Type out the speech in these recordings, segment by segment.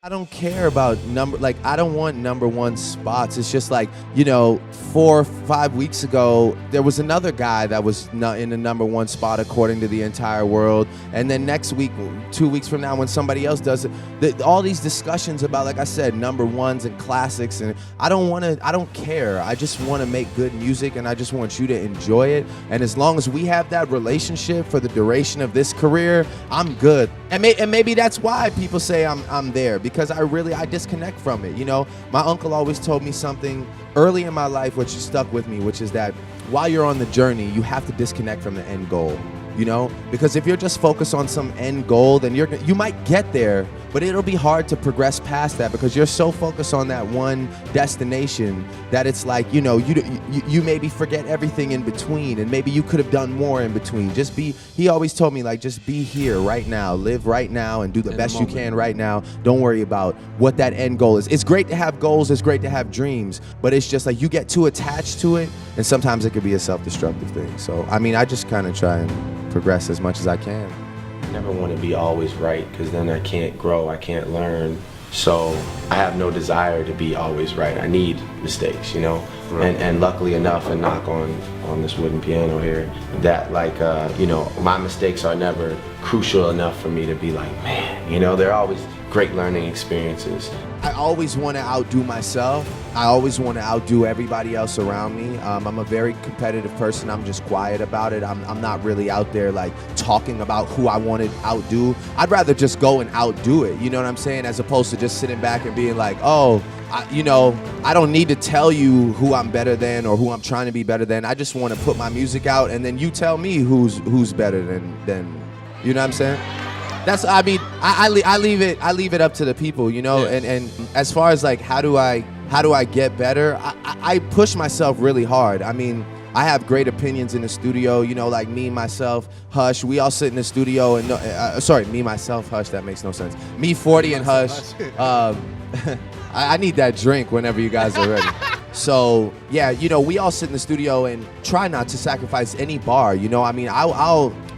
I don't care about I don't want number one spots. It's just like, 4 or 5 weeks ago, there was another guy that was not in the number one spot according to the entire world. And then next week, 2 weeks from now, when somebody else does it, all these discussions about, like I said, number ones and classics. And I don't care. I just want to make good music, and I just want you to enjoy it. And as long as we have that relationship for the duration of this career, I'm good. And maybe that's why people say I'm there, because I disconnect from it. My uncle always told me something early in my life, which stuck with me, which is that while you're on the journey, you have to disconnect from the end goal. Because if you're just focused on some end goal, then you might get there, but it'll be hard to progress past that, because you're so focused on that one destination that it's like, you maybe forget everything in between, and maybe you could have done more in between. He always told me, like, just be here right now, live right now, and do the best you can right now. Don't worry about what that end goal is. It's great to have goals, it's great to have dreams, but it's just like you get too attached to it, and sometimes it could be a self-destructive thing. So, I just kind of try and progress as much as I can. I never want to be always right, because then I can't grow, I can't learn. So I have no desire to be always right. I need mistakes, Right. And luckily enough, and knock on this wooden piano here, that my mistakes are never crucial enough for me to be like, man, they're always great learning experiences. I always want to outdo myself. I always want to outdo everybody else around me. I'm a very competitive person. I'm just quiet about it. I'm not really out there like talking about who I want to outdo. I'd rather just go and outdo it, you know what I'm saying? As opposed to just sitting back and being like, I don't need to tell you who I'm better than or who I'm trying to be better than. I just want to put my music out, and then you tell me who's better than, you know what I'm saying? I leave it up to the people, Yes. and as far as like how do I get better, I push myself really hard. I have great opinions in the studio, like me, myself, Hush. We all sit in the studio and me, myself, Hush. That makes no sense. Me, 40, and Hush. I need that drink whenever you guys are ready. So yeah, we all sit in the studio and try not to sacrifice any bar.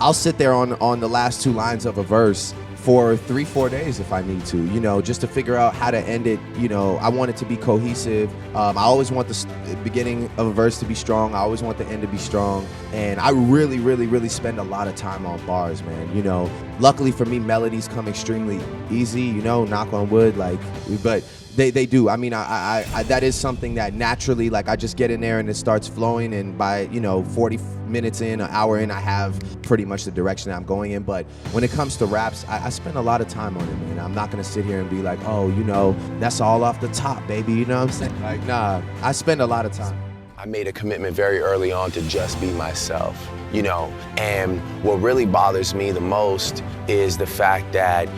I'll sit there on the last two lines of a verse for 3-4 days if I need to, just to figure out how to end it. I want it to be cohesive. I always want the beginning of a verse to be strong. I always want the end to be strong. And I really, really, really spend a lot of time on bars, man. Luckily for me, melodies come extremely easy, knock on wood, but they do. I that is something that naturally, like, I just get in there and it starts flowing, and by 40 minutes in, an hour in, I have pretty much the direction I'm going in. But when it comes to raps, I spend a lot of time on it, man. I'm not gonna sit here and be like, that's all off the top, baby, you know what I'm saying? Like, nah, I spend a lot of time. I made a commitment very early on to just be myself, and what really bothers me the most is the fact that,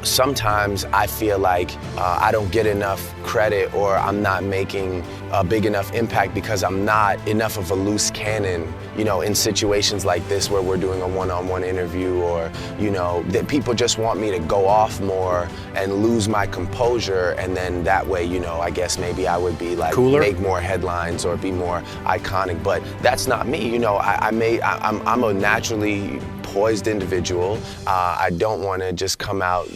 sometimes I feel like I don't get enough credit, or I'm not making a big enough impact because I'm not enough of a loose cannon, in situations like this where we're doing a one-on-one interview, or, that people just want me to go off more and lose my composure, and then that way, I guess maybe I would be like, cooler, make more headlines or be more iconic, but that's not me. I'm a naturally poised individual. I don't want to just come out,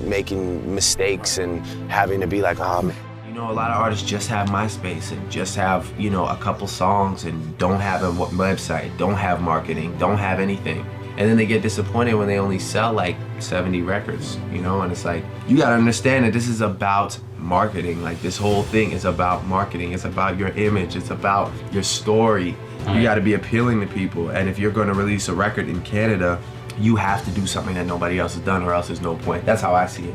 making mistakes and having to be like, oh man. A lot of artists just have MySpace and just have, a couple songs and don't have a website, don't have marketing, don't have anything. And then they get disappointed when they only sell like 70 records, and it's like, you gotta understand that this is about marketing. Like, this whole thing is about marketing. It's about your image. It's about your story. You gotta be appealing to people. And if you're gonna release a record in Canada, you have to do something that nobody else has done, or else there's no point. That's how I see it.